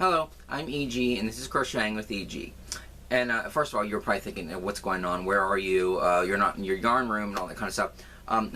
Hello, I'm EG, and this is Crocheting with EG. And first of all, you're probably thinking, what's going on? Where are you? You're not in your yarn room and all that kind of stuff.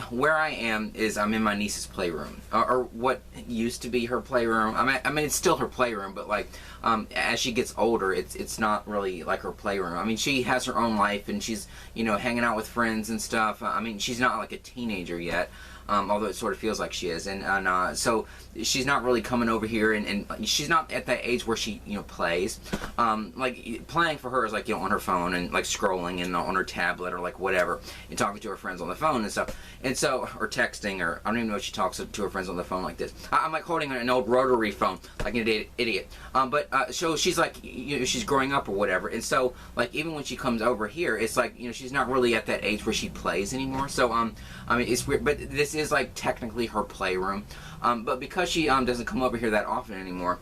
Where I am is I'm in my niece's playroom, or what used to be her playroom. I mean, it's still her playroom, but like as she gets older, it's not really like her playroom. I mean, she has her own life, and she's hanging out with friends and stuff. I mean, she's not like a teenager yet. Although it sort of feels like she is, and so she's not really coming over here, and she's not at that age where she plays. Like playing for her is like on her phone and like scrolling and on her tablet or like whatever, and talking to her friends on the phone and stuff, and so or texting, or I don't even know if she talks to her friends on the phone like this. I'm like holding an old rotary phone like an idiot. So she's like she's growing up or whatever, and so like even when she comes over here, it's like she's not really at that age where she plays anymore. So I mean it's weird, but this is like technically her playroom, but because she doesn't come over here that often anymore,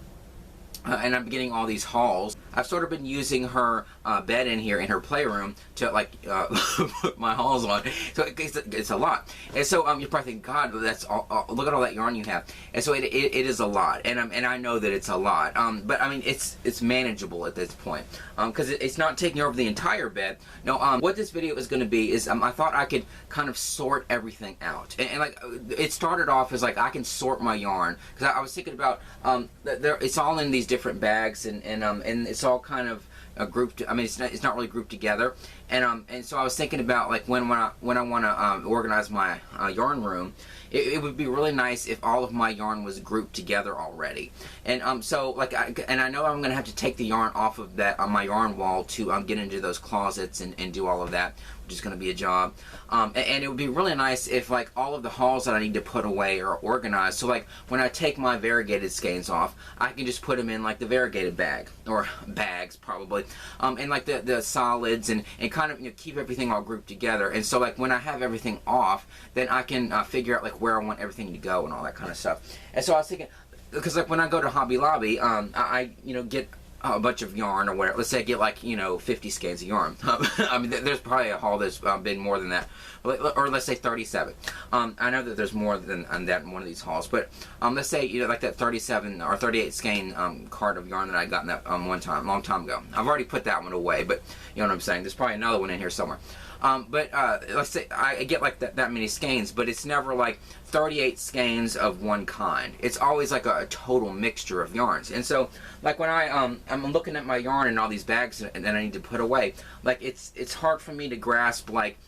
and I'm getting all these hauls, I've sort of been using her bed in here in her playroom to like put my hauls on. So it's a lot, and so you're probably thinking, God, that's all, look at all that yarn you have. And so it is a lot, and I know that it's a lot, but I mean it's manageable at this point, because it's not taking over the entire bed. No, what this video is going to be is I thought I could kind of sort everything out, and like it started off as like I can sort my yarn, because I was thinking about it's all in these different bags, and it's all kind of grouped. I mean, it's not really grouped together, and so I was thinking about like when I want to organize my yarn room, it would be really nice if all of my yarn was grouped together already. And so like I know I'm gonna have to take the yarn off of that on my yarn wall to get into those closets and do all of that, which is gonna be a job. And it would be really nice if like all of the hauls that I need to put away are organized. So like when I take my variegated skeins off, I can just put them in like the variegated bag, or bags probably, and like the solids, and kind of keep everything all grouped together. And so like when I have everything off, then I can figure out like where I want everything to go and all that kind of stuff. And so I was thinking, because like when I go to Hobby Lobby, I get a bunch of yarn or whatever. Let's say I get like 50 skeins of yarn. I mean, there's probably a haul that's been more than that, or let's say 37. I know that there's more than that in one of these hauls, but let's say like that 37 or 38 skein cart of yarn that I got in that one time, long time ago. I've already put that one away, but you know what I'm saying. There's probably another one in here somewhere. But let's say I get like that many skeins, but it's never like 38 skeins of one kind. It's always like a total mixture of yarns. And so like when I'm looking at my yarn and all these bags that I need to put away, like it's hard for me to grasp like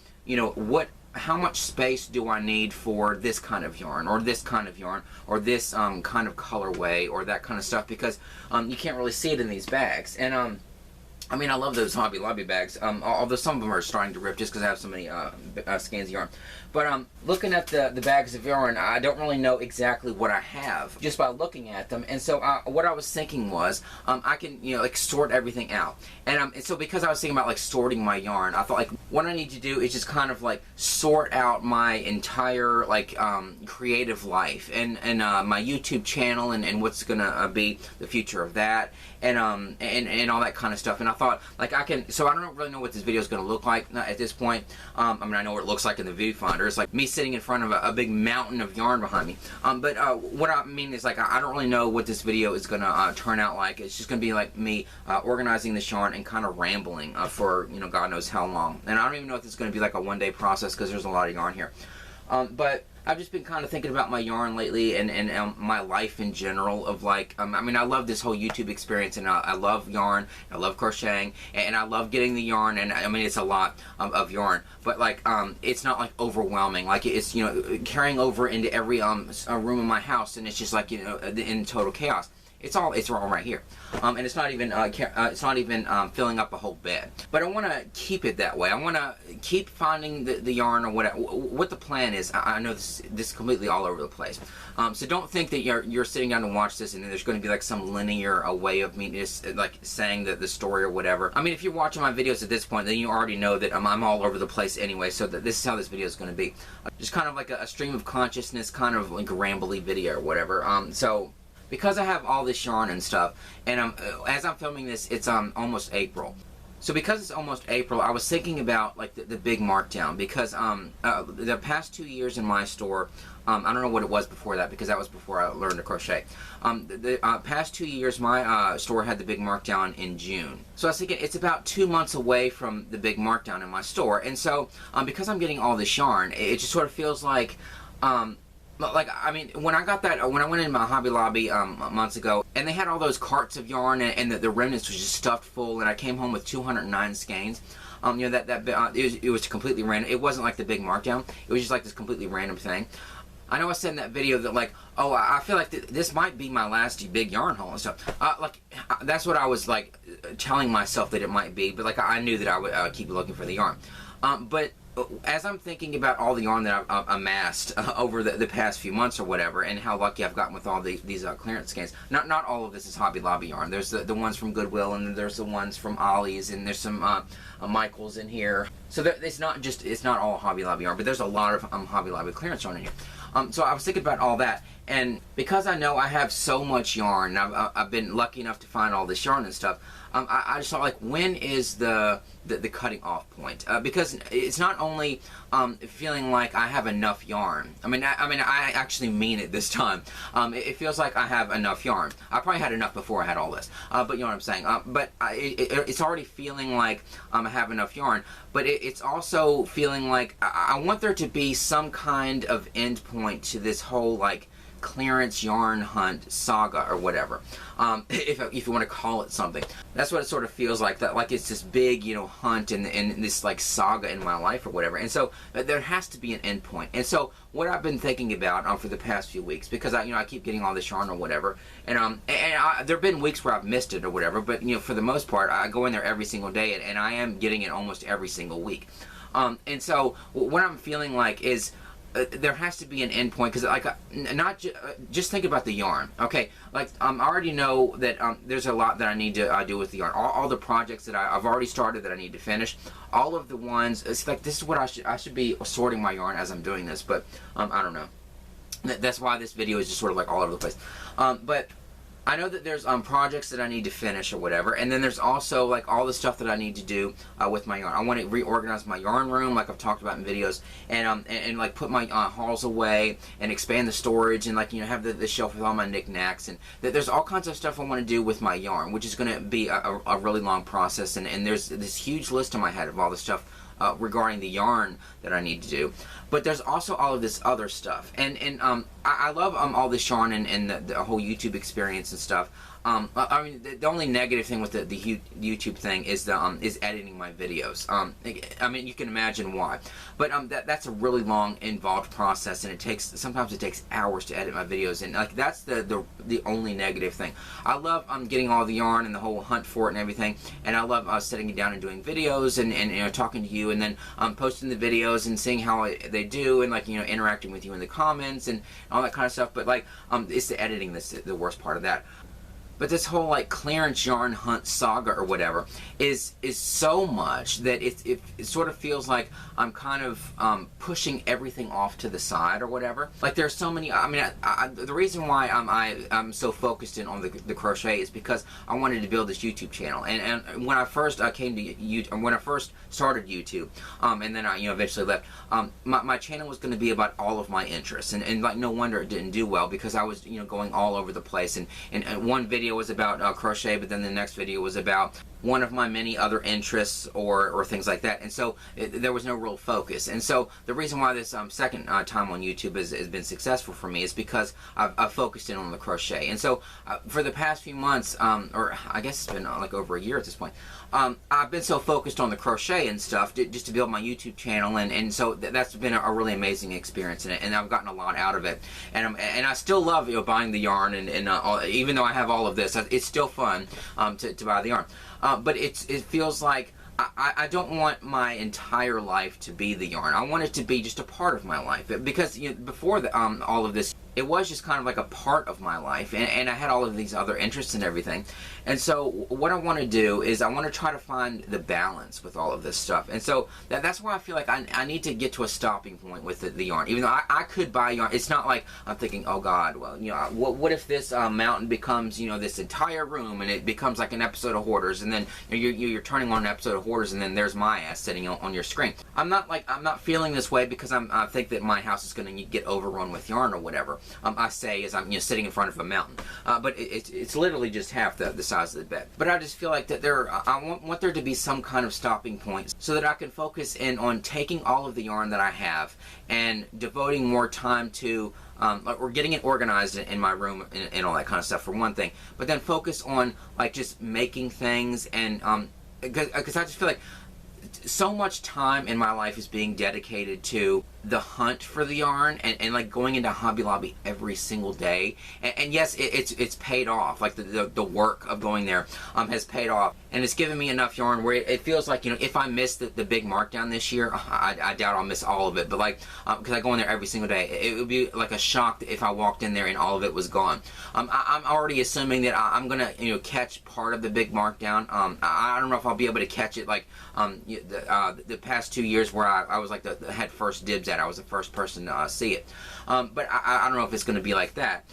how much space do I need for this kind of yarn, or this kind of yarn, or this kind of colorway, or that kind of stuff, because you can't really see it in these bags. And I mean, I love those Hobby Lobby bags, although some of them are starting to rip just because I have so many skeins of yarn. But looking at the bags of yarn, I don't really know exactly what I have just by looking at them. And so what I was thinking was I can like sort everything out. And so because I was thinking about like sorting my yarn, I thought like what I need to do is just kind of like sort out my entire like creative life, and my YouTube channel, and what's gonna be the future of that, and all that kind of stuff. And I thought like I can, so I don't really know what this video is going to look like at this point. I mean, I know what it looks like in the viewfinder. It's like me sitting in front of a big mountain of yarn behind me. But what I mean is like I don't really know what this video is going to turn out like. It's just going to be like me organizing this yarn and kind of rambling for God knows how long. And I don't even know if this is going to be like a one-day process, because there's a lot of yarn here. But I've just been kind of thinking about my yarn lately, and my life in general of like, I mean, I love this whole YouTube experience, and I love yarn, I love crocheting, and I love getting the yarn, and I mean, it's a lot of yarn, but like, it's not like overwhelming, like it's, carrying over into every room in my house, and it's just like, in total chaos. It's all right here, and it's not even filling up a whole bed. But I want to keep it that way. I want to keep finding the yarn, or what the plan is. I know this is completely all over the place. So don't think that you're sitting down to watch this and there's going to be like some linear way of me just like saying the story or whatever. I mean, if you're watching my videos at this point, then you already know that I'm all over the place anyway. So this is how this video is going to be. Just kind of like a stream of consciousness, kind of like a rambly video or whatever. So because I have all this yarn and stuff, and as I'm filming this, it's almost April. So because it's almost April, I was thinking about like the big markdown, because the past 2 years in my store, I don't know what it was before that, because that was before I learned to crochet. The past 2 years, my store had the big markdown in June. So I was thinking it's about 2 months away from the big markdown in my store, and so because I'm getting all this yarn, it just sort of feels like I mean, when I got that, when I went in my Hobby Lobby months ago, and they had all those carts of yarn, and the remnants was just stuffed full, and I came home with 209 skeins. You know, it was completely random. It wasn't like the big markdown. It was just like this completely random thing. I know I said in that video that, like, oh, I feel like this might be my last big yarn haul and stuff. That's what I was like telling myself that it might be, but like I knew that I would keep looking for the yarn. But as I'm thinking about all the yarn that I've amassed over the past few months or whatever, and how lucky I've gotten with all these clearance skeins. Not all of this is Hobby Lobby yarn. There's the ones from Goodwill, and there's the ones from Ollie's, and there's some Michaels in here. So it's not all Hobby Lobby yarn, but there's a lot of Hobby Lobby clearance yarn in here. So I was thinking about all that, and because I know I have so much yarn, I've been lucky enough to find all this yarn and stuff. I just thought, like, when is the cutting off point? Because it's not only feeling like I have enough yarn. I mean, I actually mean it this time. It feels like I have enough yarn. I probably had enough before I had all this, but you know what I'm saying. But it's already feeling like I have enough yarn. But it's also feeling like I want there to be some kind of end point to this whole, like, clearance yarn hunt saga or whatever, if you want to call it something. That's what it sort of feels like, that like it's this big, you know, hunt and this like saga in my life or whatever. And so there has to be an end point. And so what I've been thinking about for the past few weeks, because I keep getting all this yarn or whatever, and there have been weeks where I've missed it or whatever, but you know, for the most part I go in there every single day, and I am getting it almost every single week. And so what I'm feeling like is there has to be an end point, because like just think about the yarn. Okay, like I already know that there's a lot that I need to do with the yarn. All the projects that I've already started that I need to finish. All of the ones, it's like this is what I should be sorting my yarn as I'm doing this, but I don't know. That's why this video is just sort of like all over the place. But I know that there's projects that I need to finish or whatever, and then there's also like all the stuff that I need to do with my yarn. I want to reorganize my yarn room, like I've talked about in videos, and like put my hauls away and expand the storage, and like, you know, have the shelf with all my knickknacks, and there's all kinds of stuff I want to do with my yarn, which is going to be a really long process, and there's this huge list in my head of all the stuff regarding the yarn that I need to do. But there's also all of this other stuff, and I love all this yarn and the whole YouTube experience and stuff. I mean, the only negative thing with the YouTube thing is is editing my videos. I mean, you can imagine why, but that's a really long, involved process, and sometimes it takes hours to edit my videos, and like that's the only negative thing. I love getting all the yarn and the whole hunt for it and everything, and I love sitting it down and doing videos and you know, talking to you, and then posting the videos and seeing how they do, and like, you know, interacting with you in the comments and all that kind of stuff. But like it's the editing that's the worst part of that. But this whole like clearance yarn hunt saga or whatever is so much that it sort of feels like I'm kind of pushing everything off to the side or whatever. Like there's so many. I mean, the reason why I'm so focused in on the crochet is because I wanted to build this YouTube channel. And when I first came to YouTube, when I first started YouTube, and then I eventually left, my channel was going to be about all of my interests, and like no wonder it didn't do well, because I was going all over the place, and one video was about crochet, but then the next video was about one of my many other interests or things like that, and so there was no real focus. And so the reason why this second time on YouTube has been successful for me is because I've focused in on the crochet. And so for the past few months, or I guess it's been like over a year at this point, I've been so focused on the crochet and stuff just to build my YouTube channel, and so that's been a really amazing experience, and I've gotten a lot out of it, and I still love buying the yarn, and even though I have all of this, it's still fun to buy the yarn. But it feels like I don't want my entire life to be the yarn. I want it to be just a part of my life, because before all of this it was just kind of like a part of my life, and I had all of these other interests and everything. And so what I want to do is I want to try to find the balance with all of this stuff. And so that's why I feel like I need to get to a stopping point with the yarn. Even though I could buy yarn, it's not like I'm thinking, oh God, well, you know, what if this mountain becomes, you know, this entire room, and it becomes like an episode of Hoarders, and then you're turning on an episode of Hoarders, and then there's my ass sitting on your screen. I'm not feeling this way because I think that my house is going to get overrun with yarn or whatever. I say as I'm, you know, sitting in front of a mountain, but it's literally just half the size of the bed. But I just feel like that I want there to be some kind of stopping point so that I can focus in on taking all of the yarn that I have and devoting more time to or getting it organized in my room and all that kind of stuff, for one thing, but then focus on like just making things, and because I just feel like so much time in my life is being dedicated to the hunt for the yarn, and like going into Hobby Lobby every single day, and yes, it's paid off. Like the work of going there has paid off, and it's given me enough yarn where it feels like, you know, if I miss the big markdown this year, I doubt I'll miss all of it, but like because I go in there every single day, it would be like a shock if I walked in there and all of it was gone. I'm already assuming that I'm gonna, you know, catch part of the big markdown. I don't know if I'll be able to catch it like the past 2 years where I was like the had first dibs at. I was the first person to see it, but I don't know if it's going to be like that.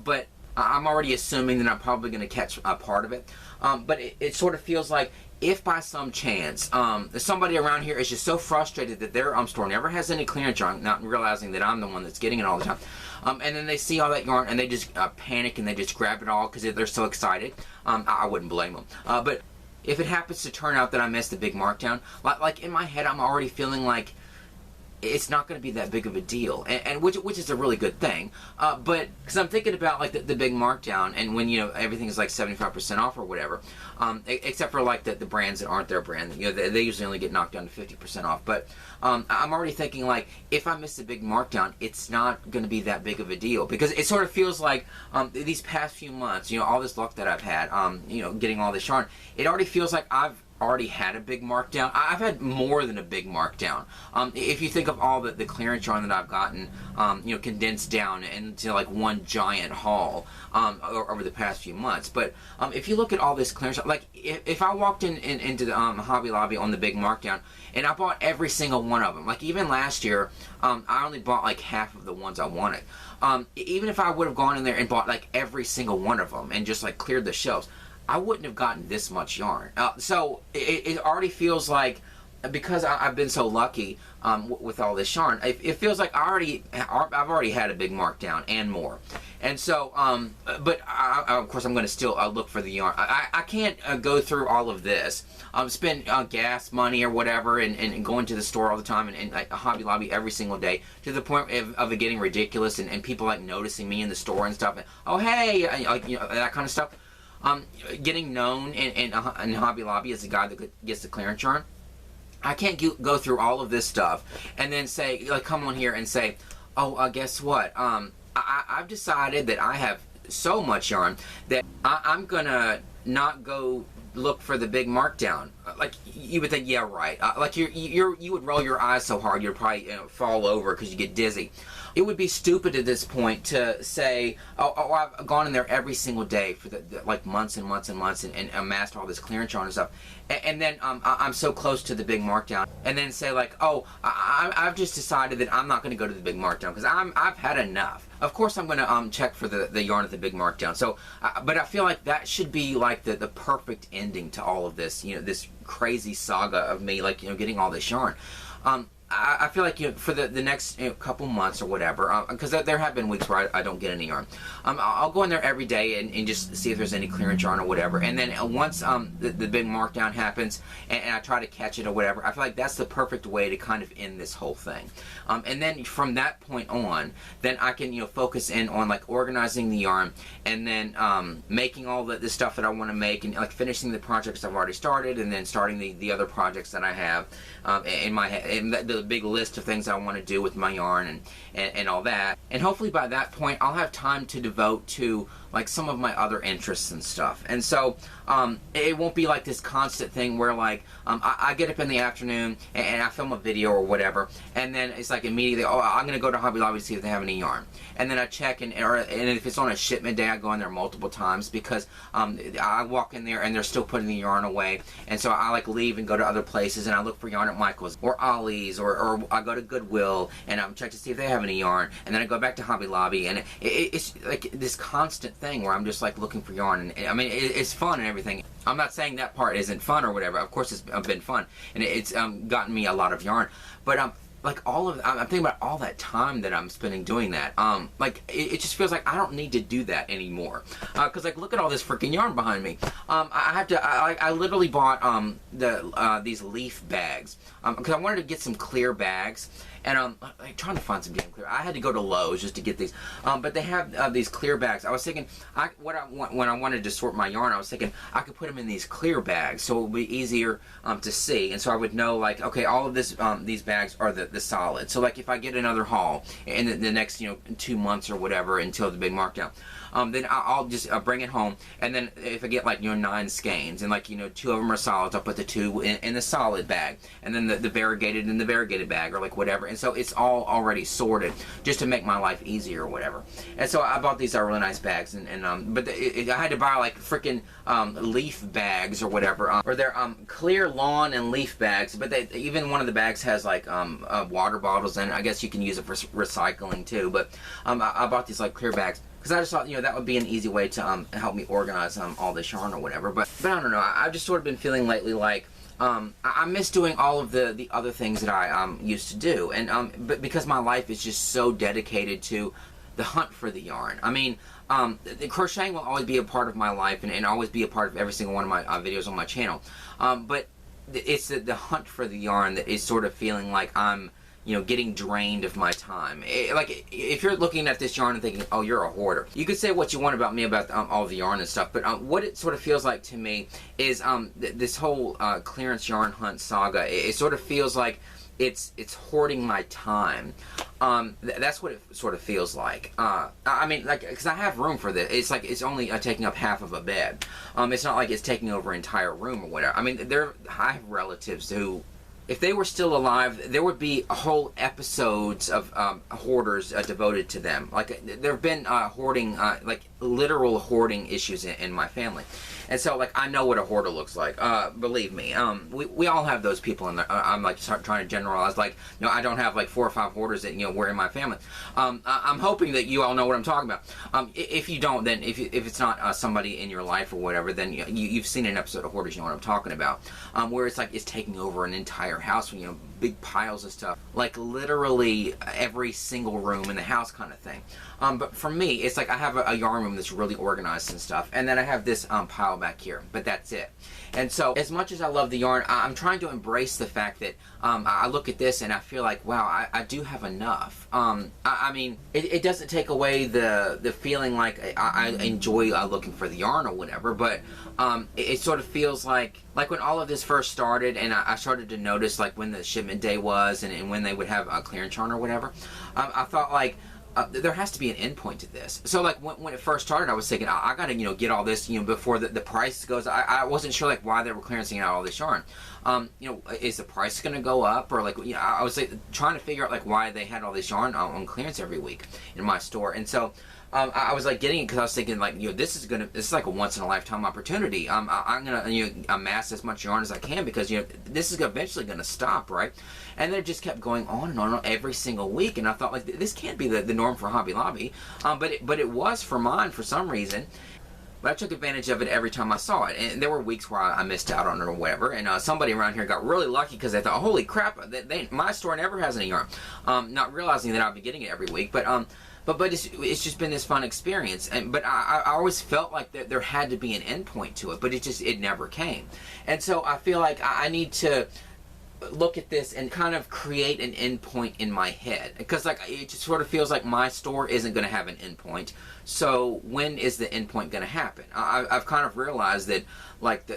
But I'm already assuming that I'm probably going to catch a part of it. But it sort of feels like if by some chance somebody around here is just so frustrated that their store never has any clearance yarn, not realizing that I'm the one that's getting it all the time, and then they see all that yarn and they just panic and they just grab it all because they're so excited, I wouldn't blame them. But if it happens to turn out that I missed the big markdown, like in my head I'm already feeling like it's not going to be that big of a deal, and which is a really good thing. But because I'm thinking about like the big markdown, and when, you know, everything is like 75% off or whatever, except for like the brands that aren't their brand, you know, they usually only get knocked down to 50% off. But I'm already thinking like if I miss the big markdown, it's not going to be that big of a deal, because it sort of feels like these past few months, you know, all this luck that I've had, you know, getting all this yarn, it already feels like I've already had a big markdown. I've had more than a big markdown. If you think of all the clearance yarn that I've gotten, you know, condensed down into like one giant haul over the past few months. But if you look at all this clearance, like if I walked into the Hobby Lobby on the big markdown and I bought every single one of them, like even last year, I only bought like half of the ones I wanted. Even if I would have gone in there and bought like every single one of them and just like cleared the shelves, I wouldn't have gotten this much yarn. So it already feels like, because I've been so lucky with all this yarn, it feels like I've already had a big markdown and more. And so, but of course I'm going to still look for the yarn. I can't go through all of this, spend gas money or whatever, and going to the store all the time and like Hobby Lobby every single day, to the point of it getting ridiculous, and people like noticing me in the store and stuff. And, oh hey, like, you know, that kind of stuff. Getting known in Hobby Lobby as the guy that gets the clearance yarn. I can't go through all of this stuff and then say, like, come on here and say, oh, guess what? I've decided that I have so much yarn that I'm gonna not go look for the big markdown. Like, you would think, yeah, right. Like you would roll your eyes so hard you'd probably, you know, fall over because you get dizzy. It would be stupid at this point to say, oh, I've gone in there every single day for like months and months and months and amassed all this clearance yarn and stuff, and then I'm so close to the big markdown, and then say like, oh, I've just decided that I'm not going to go to the big markdown because I've had enough. Of course I'm going to check for the yarn at the big markdown. So, but I feel like that should be like the perfect ending to all of this, you know, this crazy saga of me, like, you know, getting all this yarn. I feel like, you know, for the next, you know, couple months or whatever, because there have been weeks where I don't get any yarn. I'll go in there every day and just see if there's any clearance yarn or whatever. And then once the big markdown happens and I try to catch it or whatever, I feel like that's the perfect way to kind of end this whole thing. And then from that point on, then I can, you know, focus in on like organizing the yarn, and then making all the stuff that I want to make, and like finishing the projects I've already started, and then starting the other projects that I have in my head, and the big list of things I want to do with my yarn and all that. And hopefully by that point I'll have time to devote to like some of my other interests and stuff. And so it won't be like this constant thing where like I get up in the afternoon and I film a video or whatever, and then it's like immediately, oh, I'm gonna go to Hobby Lobby to see if they have any yarn, and then I check, and if it's on a shipment day, I go in there multiple times because I walk in there and they're still putting the yarn away, and so I like leave and go to other places and I look for yarn at Michael's or Ollie's, or I go to Goodwill and check to see if they have any yarn, and then I go back to Hobby Lobby, and it's like this constant thing where I'm just like looking for yarn, and I mean it's fun and everything. I'm not saying that part isn't fun or whatever. Of course it's been fun, and it's gotten me a lot of yarn, but like I'm thinking about all that time that I'm spending doing that. Like it just feels like I don't need to do that anymore. Cause like look at all this freaking yarn behind me. I literally bought these leaf bags because I wanted to get some clear bags. And I'm trying to find some damn clear. I had to go to Lowe's just to get these, but they have these clear bags. I was thinking, when I wanted to sort my yarn, I was thinking I could put them in these clear bags, so it would be easier to see, and so I would know like, okay, all of this, these bags are the solid. So like if I get another haul in the next 2 months or whatever until the big markdown, then I'll just bring it home, and then if I get like 9 skeins and like 2 of them are solids, I'll put the 2 in the solid bag, and then the variegated in the variegated bag, or like whatever. And so it's all already sorted just to make my life easier or whatever. And so I bought these really nice bags, but I had to buy like freaking leaf bags or whatever, or they're clear lawn and leaf bags, but even one of the bags has like water bottles in it. I guess you can use it for recycling too, but I bought these like clear bags because I just thought that would be an easy way to help me organize all this yarn or whatever. But I don't know, I've just sort of been feeling lately like I miss doing all of the other things that I used to do, and but because my life is just so dedicated to the hunt for the yarn. I mean, the crocheting will always be a part of my life, and always be a part of every single one of my videos on my channel. But it's the hunt for the yarn that is sort of feeling like I'm getting drained of my time. Like, if you're looking at this yarn and thinking, oh, you're a hoarder, you could say what you want about me about all the yarn and stuff, but what it sort of feels like to me is this whole clearance yarn hunt saga, it sort of feels like it's hoarding my time. That's what it sort of feels like. I mean, like, because I have room for this. It's like it's only taking up half of a bed. It's not like it's taking over an entire room or whatever. I mean, I have relatives who, if they were still alive, there would be whole episodes of hoarders devoted to them. Like, there have been hoarding, like literal hoarding issues in my family. And so, like, I know what a hoarder looks like. Believe me, we all have those people in there. I'm like trying to generalize. Like, I don't have like 4 or 5 hoarders that were in my family. I'm hoping that you all know what I'm talking about. If you don't, then if it's not somebody in your life or whatever, then you've seen an episode of Hoarders. You know what I'm talking about. Where it's like it's taking over an entire house. Big piles of stuff, like literally every single room in the house, kind of thing. But for me, it's like I have a yarn room that's really organized and stuff, and then I have this pile back here, but that's it. And so, as much as I love the yarn, I'm trying to embrace the fact that I look at this and I feel like, wow, I do have enough. I mean, it doesn't take away the feeling like I enjoy looking for the yarn or whatever, but it sort of feels like when all of this first started, and I started to notice like when the shipment day was, and when they would have a clearance yarn or whatever, I thought like, there has to be an end point to this. So like when it first started, I was thinking, I gotta get all this before the price goes. I wasn't sure like why they were clearancing out all this yarn. Is the price gonna go up, or like I was like trying to figure out like why they had all this yarn on clearance every week in my store. And so I was like getting it because I was thinking like this is like a once in a lifetime opportunity. I'm gonna amass as much yarn as I can, because this is eventually gonna stop, right? And then it just kept going on and on every single week, and I thought like this can't be the norm for Hobby Lobby, but it was for mine for some reason. But I took advantage of it every time I saw it, and there were weeks where I missed out on it or whatever, and somebody around here got really lucky because they thought, holy crap, my store never has any yarn, not realizing that I'll be getting it every week. But it's just been this fun experience, but I always felt like there had to be an end point to it, but it never came. And so I feel like I need to look at this and kind of create an end point in my head, because like it just sort of feels like my store isn't going to have an end point. So when is the end point going to happen? I've kind of realized that like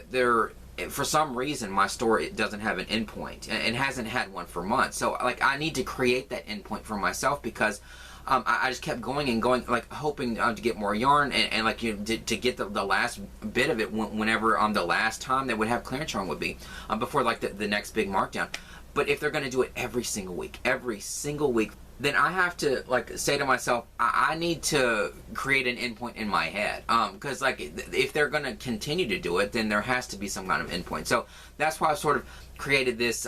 for some reason my store, it doesn't have an end point, and hasn't had one for months. So like I need to create that end point for myself, because I just kept going and going, like hoping to get more yarn and like to get the last bit of it whenever the last time they would have clearance yarn would be before like the next big markdown. But if they're going to do it every single week, then I have to like say to myself, I need to create an endpoint in my head, because like if they're going to continue to do it, then there has to be some kind of endpoint. So that's why I sort of created this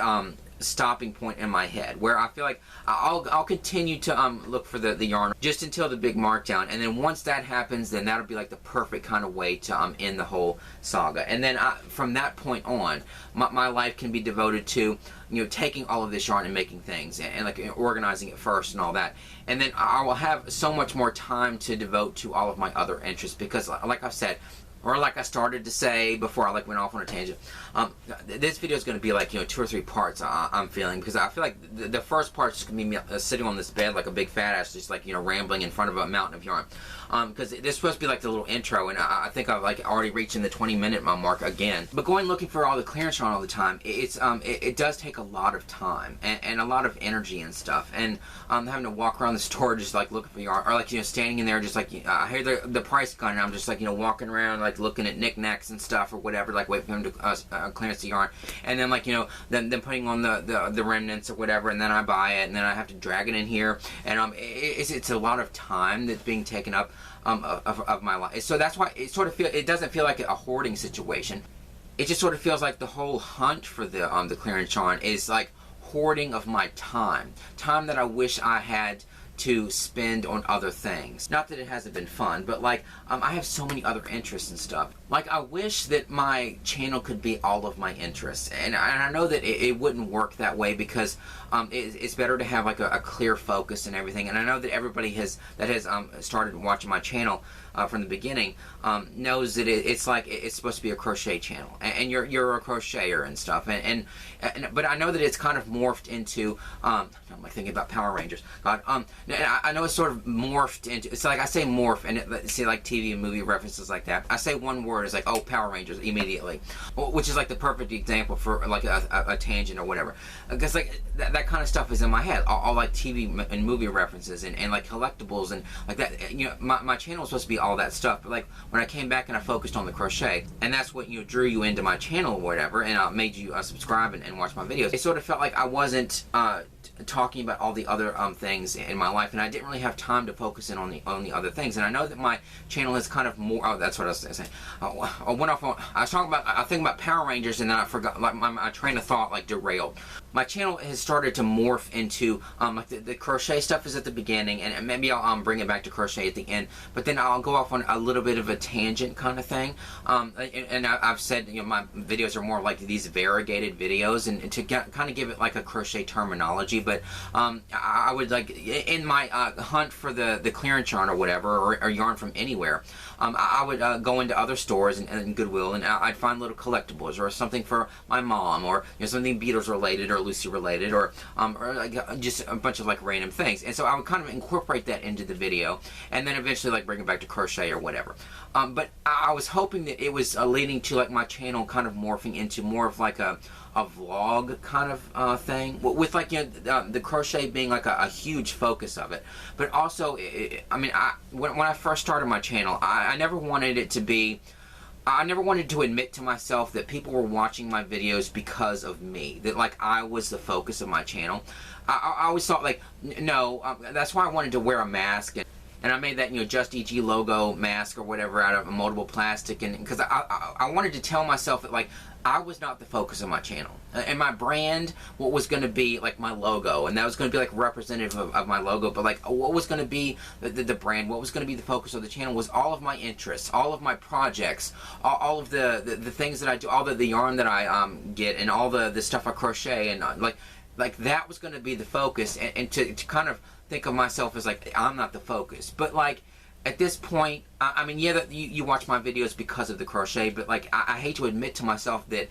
stopping point in my head, where I feel like I'll continue to look for the yarn just until the big markdown, and then once that happens, then that'll be like the perfect kind of way to end the whole saga. And then from that point on, my life can be devoted to taking all of this yarn and making things and like organizing it first and all that, and then I will have so much more time to devote to all of my other interests, because like I've said, or like I started to say before I like went off on a tangent, this video is going to be like 2 or 3 parts. I'm feeling, because I feel like the first part is going to be me sitting on this bed like a big fat ass, just like rambling in front of a mountain of yarn. Because this is supposed to be like the little intro, and I think I've like already reached in the 20-minute mark again. But going looking for all the clearance yarn all the time, it does take a lot of time and a lot of energy and stuff. And having to walk around the store just like looking for yarn, or like standing in there just like I hear the price gun, and I'm just like walking around like looking at knickknacks and stuff or whatever, like waiting for them to clearance the yarn, and then like then putting on the remnants or whatever, and then I buy it, and then I have to drag it in here, and it's a lot of time that's being taken up of my life. So that's why it doesn't feel like a hoarding situation. It just sort of feels like the whole hunt for the clearance yarn is like hoarding of my time that I wish I had to spend on other things. Not that it hasn't been fun, but like I have so many other interests and stuff. Like I wish that my channel could be all of my interests, and I know that it wouldn't work that way, because it's better to have like a clear focus and everything. And I know that everybody that has started watching my channel from the beginning knows that it's supposed to be a crochet channel, and you're a crocheter and stuff, but I know that it's kind of morphed into I'm like thinking about Power Rangers. God, I know it's sort of morphed into, it's like I say morph, and see like TV and movie references like that. I say one word, it's like, oh, Power Rangers immediately, which is like the perfect example for like a tangent or whatever, because like that kind of stuff is in my head, all like TV and movie references and like collectibles and like that. My channel was supposed to be all that stuff, but like when I came back and I focused on the crochet, and that's what drew you into my channel or whatever, and made you subscribe and watch my videos, it sort of felt like I wasn't talking about all the other things in my life, and I didn't really have time to focus in on the other things. And I know that my channel is kind of more, that's what I was saying. I went off on, I was talking about, I think about Power Rangers, and then I forgot, like my train of thought like derailed. My channel has started to morph into like the crochet stuff is at the beginning, and maybe I'll bring it back to crochet at the end, but then I'll go off on a little bit of a tangent kind of thing. And I've said my videos are more like these variegated videos, and to kind of give it like a crochet terminology. But I would like, in my hunt for the clearance yarn or whatever, or yarn from anywhere, I would go into other stores and Goodwill, and I'd find little collectibles or something for my mom, or something Beatles related or Lucy related, or like just a bunch of like random things. And so I would kind of incorporate that into the video, and then eventually like bring it back to crochet or whatever. But I was hoping that it was leading to like my channel kind of morphing into more of like a vlog kind of thing, with like the crochet being like a huge focus of it. But also, I mean, when I first started my channel, I never wanted it to be, I never wanted to admit to myself that people were watching my videos because of me, that like I was the focus of my channel. I always thought like, no, that's why I wanted to wear a mask, and I made that Just EG logo mask or whatever out of a moldable plastic, and because I wanted to tell myself that like I was not the focus of my channel, and my brand, what was going to be like my logo, and that was going to be like representative of my logo, but like what was going to be the brand, what was going to be the focus of the channel was all of my interests, all of my projects, all of the things that I do, all the yarn that I get, and all the stuff I crochet, and like that was going to be the focus, and to kind of think of myself as like I'm not the focus. But like at this point, I mean, yeah, that you watch my videos because of the crochet, but like I hate to admit to myself that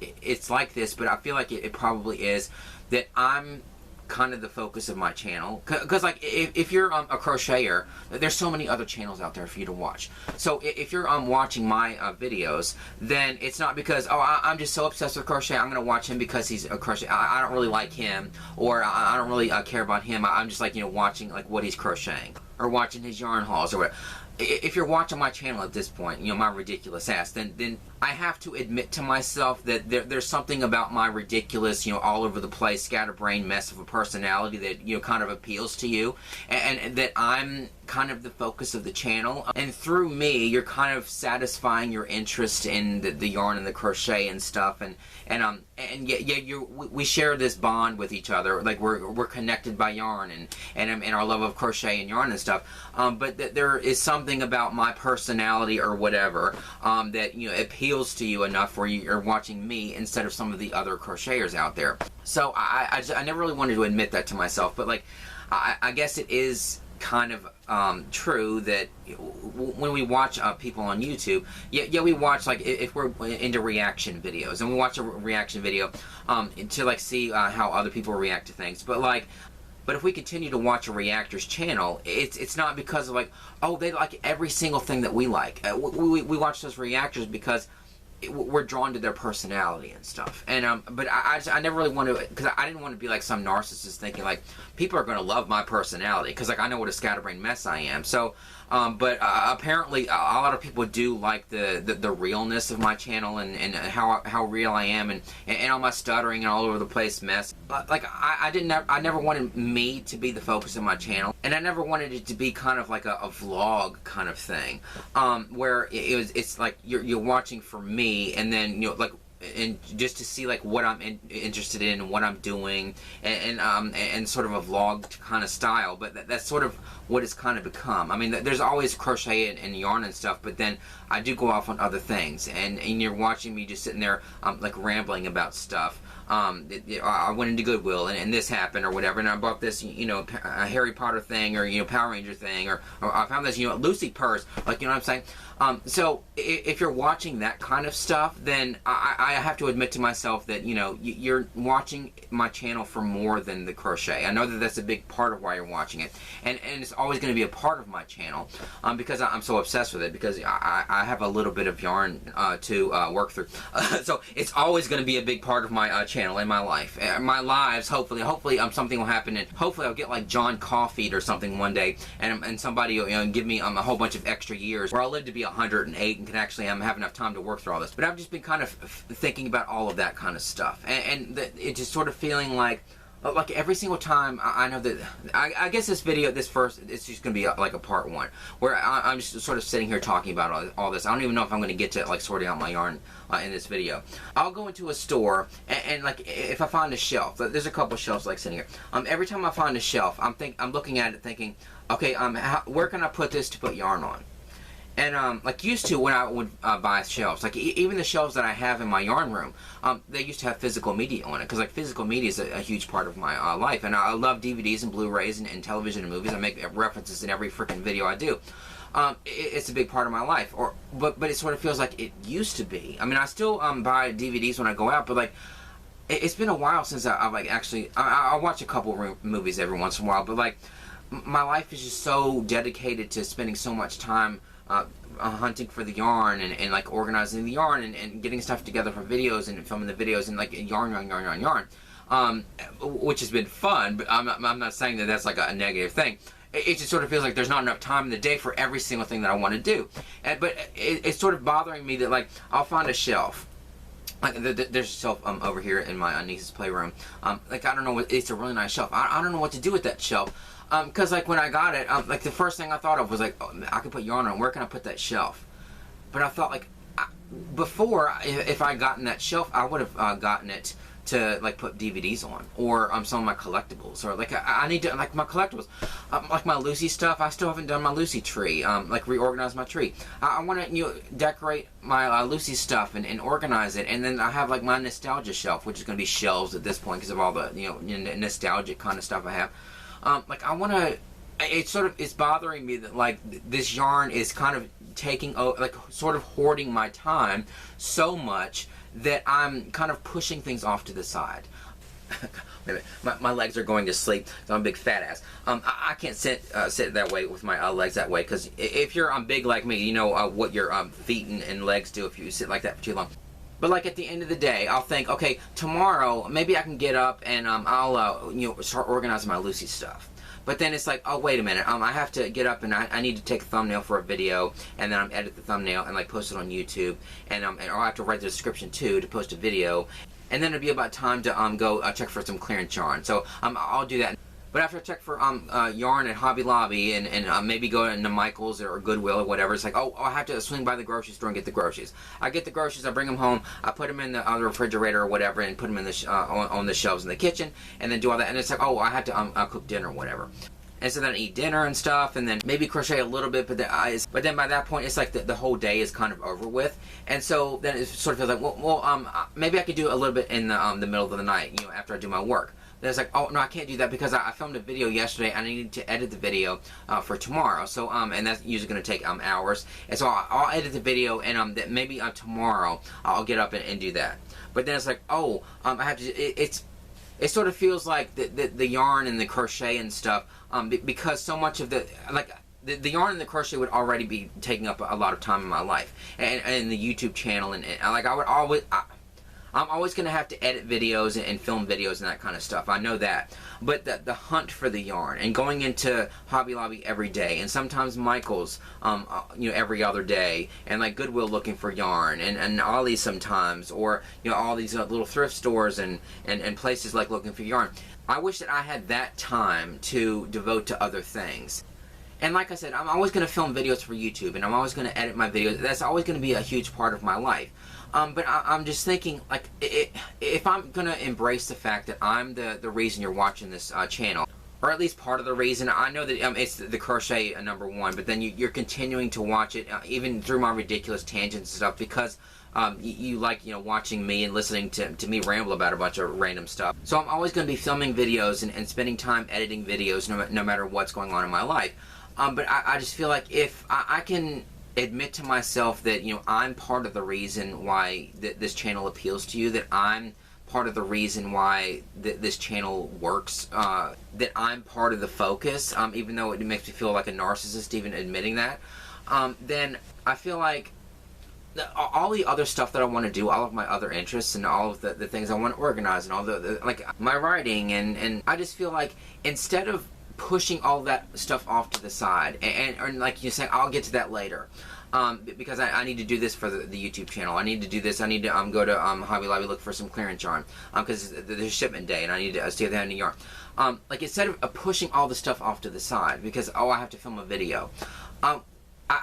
it's like this, but I feel like it probably is, that I'm kind of the focus of my channel, because like if you're a crocheter, there's so many other channels out there for you to watch. So if you're watching my videos, then it's not because, oh, I'm just so obsessed with crochet, I'm gonna watch him because he's a crochet. I don't really like him, or I don't really care about him. I'm just like, you know, watching like what he's crocheting or watching his yarn hauls or whatever. If you're watching my channel at this point, you know, my ridiculous ass, then I have to admit to myself that there's something about my ridiculous, you know, all over the place, scatterbrained mess of a personality that, you know, kind of appeals to you, and that I'm kind of the focus of the channel, and through me, you're kind of satisfying your interest in the yarn and the crochet and stuff, and we share this bond with each other, like we're connected by yarn and our love of crochet and yarn and stuff, but that there is something about my personality or whatever that, you know, appeals to you enough where you're watching me instead of some of the other crocheters out there. So I never really wanted to admit that to myself, but like I guess it is kind of true that when we watch people on YouTube, yeah, we watch, like, if we're into reaction videos, and we watch a reaction video to like see how other people react to things, but if we continue to watch a reactor's channel, it's not because of like, oh, they like every single thing that we like. We watch those reactors because we're drawn to their personality and stuff. And but I never really want to, because I didn't want to be like some narcissist thinking like people are going to love my personality, because like I know what a scatterbrained mess I am. So but apparently a lot of people do like the realness of my channel and how real I am, and all my stuttering and all over the place mess. But like I never wanted me to be the focus of my channel, and I never wanted it to be kind of like a vlog kind of thing, where it's like you're watching for me, and then, you know, like, and just to see like what I'm interested in and what I'm doing, and sort of a vlog kind of style. But that's sort of what it's kind of become. I mean, there's always crochet and yarn and stuff, but then I do go off on other things, and you're watching me just sitting there like rambling about stuff. I went into Goodwill and this happened or whatever, and I bought this, you know, a Harry Potter thing, or, you know, Power Ranger thing, or I found this, you know, Lucy purse, like, you know what I'm saying? So if you're watching that kind of stuff, then I have to admit to myself that, you know, you're watching my channel for more than the crochet. I know that that's a big part of why you're watching it, and it's always going to be a part of my channel, because I'm so obsessed with it, because I have a little bit of yarn to work through. So it's always going to be a big part of my channel in my life, my lives. Hopefully something will happen, and hopefully I'll get like John Caulfield or something one day, and somebody will, you know, give me a whole bunch of extra years where I'll live to be 108 and can actually have enough time to work through all this. But I've just been kind of thinking about all of that kind of stuff, and it's just sort of feeling like every single time I know that I guess this video, it's just gonna be like a part one, where I'm just sort of sitting here talking about all this. I don't even know if I'm gonna get to like sorting out my yarn in this video. I'll go into a store, and like if I find a shelf, there's a couple shelves like sitting here. Every time I find a shelf, I'm looking at it thinking, okay, where can I put this to put yarn on? And like used to, when I would buy shelves, like even the shelves that I have in my yarn room, they used to have physical media on it, because like physical media is a huge part of my life, and I love DVDs and Blu-rays and television and movies. I make references in every freaking video I do. It's a big part of my life, but it sort of feels like it used to be. I mean, I still buy DVDs when I go out, but like it's been a while since I've like actually I watch a couple movies every once in a while, but like my life is just so dedicated to spending so much time hunting for the yarn, and like organizing the yarn, and getting stuff together for videos, and filming the videos, and like yarn, which has been fun. But I'm not saying that that's like a negative thing. It just sort of feels like there's not enough time in the day for every single thing that I want to do. But it's sort of bothering me that like I'll find a shelf. Like there's a shelf over here in my niece's playroom. Like I don't know what, it's a really nice shelf. I don't know what to do with that shelf. Because like when I got it, like the first thing I thought of was like, oh, I could put yarn on. Where can I put that shelf? But I thought like before, if I gotten that shelf, I would have gotten it to like put DVDs on, or some of my collectibles, or like I need to, like my collectibles, like my Lucy stuff. I still haven't done my Lucy tree, like reorganize my tree. I want to, you know, decorate my Lucy stuff and organize it, and then I have like my nostalgia shelf, which is going to be shelves at this point because of all the, you know, nostalgic kind of stuff I have. Like I want to, it's bothering me that like this yarn is kind of taking, like sort of hoarding my time so much that I'm kind of pushing things off to the side. Wait a minute. My legs are going to sleep. So I'm a big fat ass. I can't sit that way with my legs that way, because if you're big like me, you know what your feet and legs do if you sit like that for too long. But like at the end of the day, I'll think, okay, tomorrow maybe I can get up and I'll start organizing my Lucy stuff. But then it's like, oh wait a minute, I have to get up and I need to take a thumbnail for a video, and then edit the thumbnail and like post it on YouTube, and I'll have to write the description too to post a video, and then it'll be about time to go check for some clearance yarn. So I'll do that. But after I check for yarn at Hobby Lobby and maybe go into Michael's or Goodwill or whatever, it's like, oh, I have to swing by the grocery store and get the groceries. I get the groceries, I bring them home, I put them in the refrigerator or whatever, and put them in the on the shelves in the kitchen, and then do all that. And it's like, oh, I have to cook dinner or whatever. And so then I eat dinner and stuff, and then maybe crochet a little bit, but then by that point, it's like the whole day is kind of over with. And so then it sort of feels like, well, maybe I could do a little bit in the middle of the night, after I do my work. Then it's like, oh no, I can't do that because I filmed a video yesterday and I need to edit the video for tomorrow. So and that's usually going to take hours. And so I'll edit the video, and maybe tomorrow I'll get up and do that. But then it's like, oh, I have to. It sort of feels like the yarn and the crochet and stuff, because so much of the yarn and the crochet would already be taking up a lot of time in my life, and the YouTube channel, and like I'm always going to have to edit videos and film videos and that kind of stuff. I know that. But the hunt for the yarn and going into Hobby Lobby every day, and sometimes Michael's every other day, and like Goodwill looking for yarn, and Ollie's sometimes, or all these little thrift stores and places like looking for yarn. I wish that I had that time to devote to other things. And like I said, I'm always going to film videos for YouTube, and I'm always going to edit my videos. That's always going to be a huge part of my life. But I'm just thinking, like, if I'm going to embrace the fact that I'm the reason you're watching this channel, or at least part of the reason. I know that it's the crochet #1, but then you're continuing to watch it, even through my ridiculous tangents and stuff, because you like watching me and listening to me ramble about a bunch of random stuff. So I'm always going to be filming videos and spending time editing videos no matter what's going on in my life. But I just feel like if I can admit to myself that I'm part of the reason why this channel appeals to you, that I'm part of the reason why this channel works, that I'm part of the focus, even though it makes me feel like a narcissist even admitting that, then I feel like all the other stuff that I want to do, all of my other interests and all of the things I want to organize, and all the like my writing, and I just feel like instead of pushing all that stuff off to the side and like you're saying, I'll get to that later, because I need to do this for the YouTube channel. I need to do this. I need to go to Hobby Lobby, look for some clearance yarn, because there's shipment day and I need to stay there in New York. Like instead of pushing all the stuff off to the side because I have to film a video, I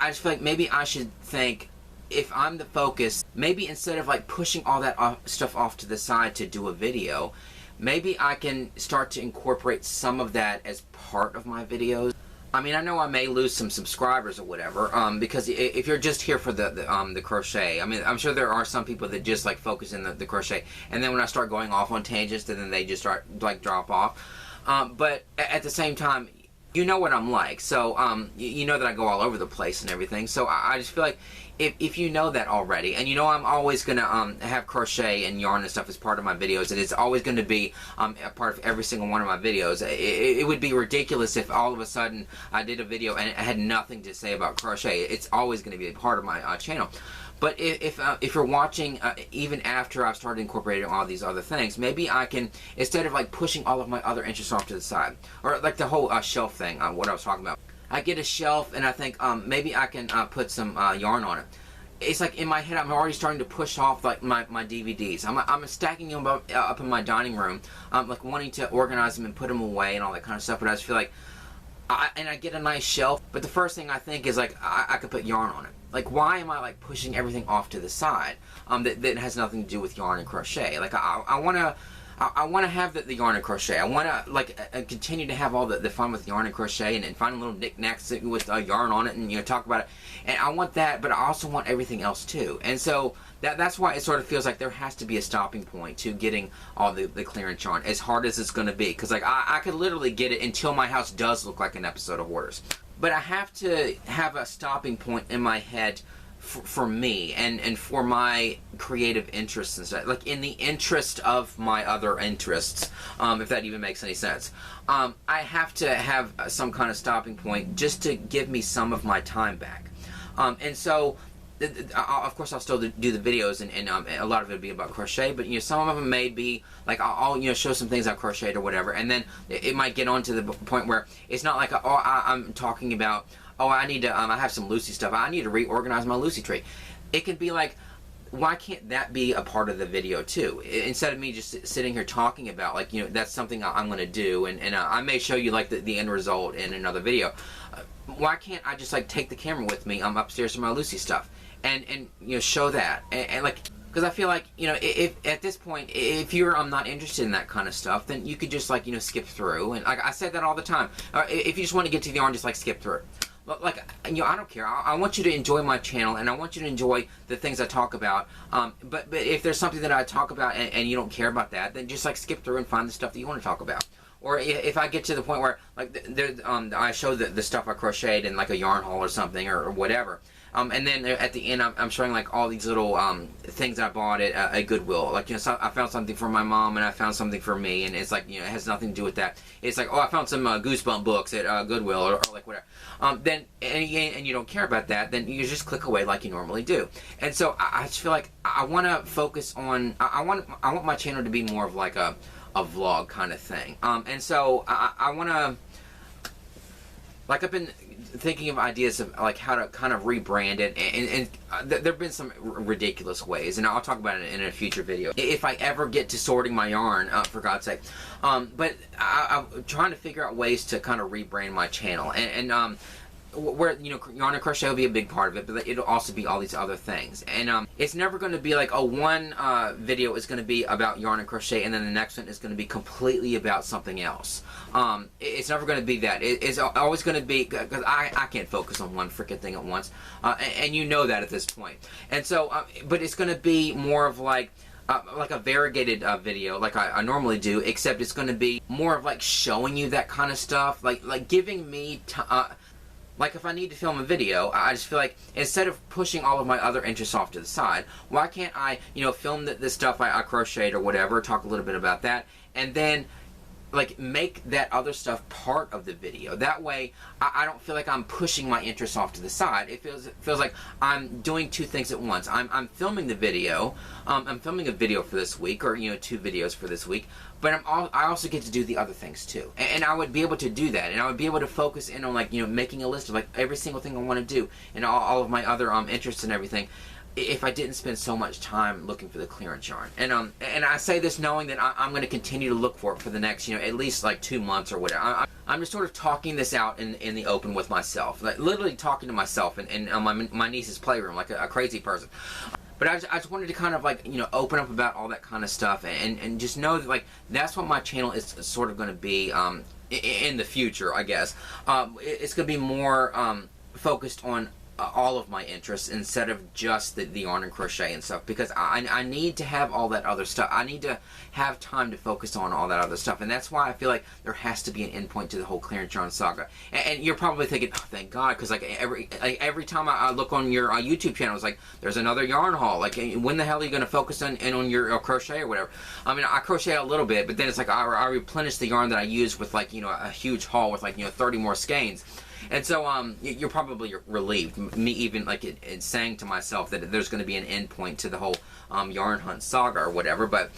just feel like maybe I should think, if I'm the focus, maybe instead of like pushing all that stuff off to the side to do a video, maybe I can start to incorporate some of that as part of my videos. I mean, I know I may lose some subscribers or whatever, because if you're just here for the crochet, I mean, I'm sure there are some people that just like focus in the crochet, and then when I start going off on tangents, then they just start like drop off. But at the same time, you know what I'm like, so you know that I go all over the place and everything. So I just feel like if you know that already, and I'm always gonna have crochet and yarn and stuff as part of my videos, and it's always going to be a part of every single one of my videos. It would be ridiculous if all of a sudden I did a video and I had nothing to say about crochet. It's always going to be a part of my channel. But if you're watching even after I've started incorporating all these other things, maybe I can, instead of like pushing all of my other interests off to the side, or like the whole shelf thing, what I was talking about. I get a shelf and I think maybe I can put some yarn on it. It's like in my head I'm already starting to push off like my DVDs. I'm stacking them up in my dining room, like wanting to organize them and put them away and all that kind of stuff. But I just feel like, I get a nice shelf, but the first thing I think is like I could put yarn on it. Like, why am I like pushing everything off to the side that has nothing to do with yarn and crochet? Like I want to have the yarn and crochet. I want to like continue to have all the fun with yarn and crochet, and find little knickknacks with yarn on it, and talk about it. And I want that, but I also want everything else too. And so that's why it sort of feels like there has to be a stopping point to getting all the clearance yarn, as hard as it's going to be. Because like I could literally get it until my house does look like an episode of Hoarders. But I have to have a stopping point in my head for me and for my creative interests and stuff, like in the interest of my other interests, if that even makes any sense. I have to have some kind of stopping point just to give me some of my time back. And so of course I'll still do the videos, and a lot of it will be about crochet, but some of them may be like I'll show some things I've crocheted or whatever, and then it might get on to the point where it's not like I'm talking about, I need to I have some Lucy stuff, I need to reorganize my Lucy tree. It can be like, why can't that be a part of the video too? Instead of me just sitting here talking about, like, that's something I'm going to do, and I may show you like the end result in another video. Why can't I just like take the camera with me upstairs to my Lucy stuff and show that, and like, because I feel like if at this point, if you're not interested in that kind of stuff, then you could just like skip through, and like I said that all the time. If you just want to get to the yarn, just like skip through. Like, I don't care. I want you to enjoy my channel, and I want you to enjoy the things I talk about. But if there's something that I talk about and you don't care about that, then just like skip through and find the stuff that you want to talk about. Or if I get to the point where like I show the stuff I crocheted in like a yarn haul or something or whatever. And then at the end, I'm showing like all these little things I bought at Goodwill. Like, so I found something for my mom, and I found something for me, and it's like, it has nothing to do with that. It's like, I found some Goosebump books at Goodwill, or like whatever. Then and you don't care about that, then you just click away like you normally do. And so I just feel like I want to focus on. I want my channel to be more of like a vlog kind of thing. And so I want to. Like, I've been thinking of ideas of like how to kind of rebrand it, and there have been some ridiculous ways, and I'll talk about it in a future video if I ever get to sorting my yarn, for God's sake. But I'm trying to figure out ways to kind of rebrand my channel, and where yarn and crochet will be a big part of it, but it'll also be all these other things. And it's never going to be like one video is going to be about yarn and crochet, and then the next one is going to be completely about something else. It's never going to be that. It's always going to be, because I can't focus on one freaking thing at once, and you know that at this point. And so, but it's going to be more of like a variegated video, like I normally do, except it's going to be more of like showing you that kind of stuff, like giving me like, if I need to film a video, I just feel like instead of pushing all of my other interests off to the side, why can't I, film the stuff I crocheted or whatever, talk a little bit about that, and then like make that other stuff part of the video. That way I don't feel like I'm pushing my interests off to the side. It feels like I'm doing two things at once. I'm filming the video. I'm filming a video for this week, or 2 videos for this week, but I also get to do the other things too. And I would be able to do that, and I would be able to focus in on like making a list of like every single thing I want to do, and all of my other interests and everything, if I didn't spend so much time looking for the clearance yarn. And I say this knowing that I'm going to continue to look for it for the next, at least like 2 months or whatever. I'm just sort of talking this out in the open with myself, like literally talking to myself in my niece's playroom like a crazy person. But I just wanted to kind of like, open up about all that kind of stuff, and just know that like that's what my channel is sort of going to be in the future, I guess. It's going to be more focused on all of my interests instead of just the yarn and crochet and stuff, because I need to have all that other stuff. I need to have time to focus on all that other stuff, and that's why I feel like there has to be an endpoint to the whole clearance yarn saga. And you're probably thinking, oh, thank God, because like every time I look on your YouTube channel, it's like there's another yarn haul. Like, when the hell are you going to focus on your crochet or whatever? I mean, I crochet a little bit, but then it's like I replenish the yarn that I use with like a huge haul with like 30 more skeins. And so you're probably relieved, me even like in saying to myself that there's going to be an end point to the whole yarn hunt saga or whatever. But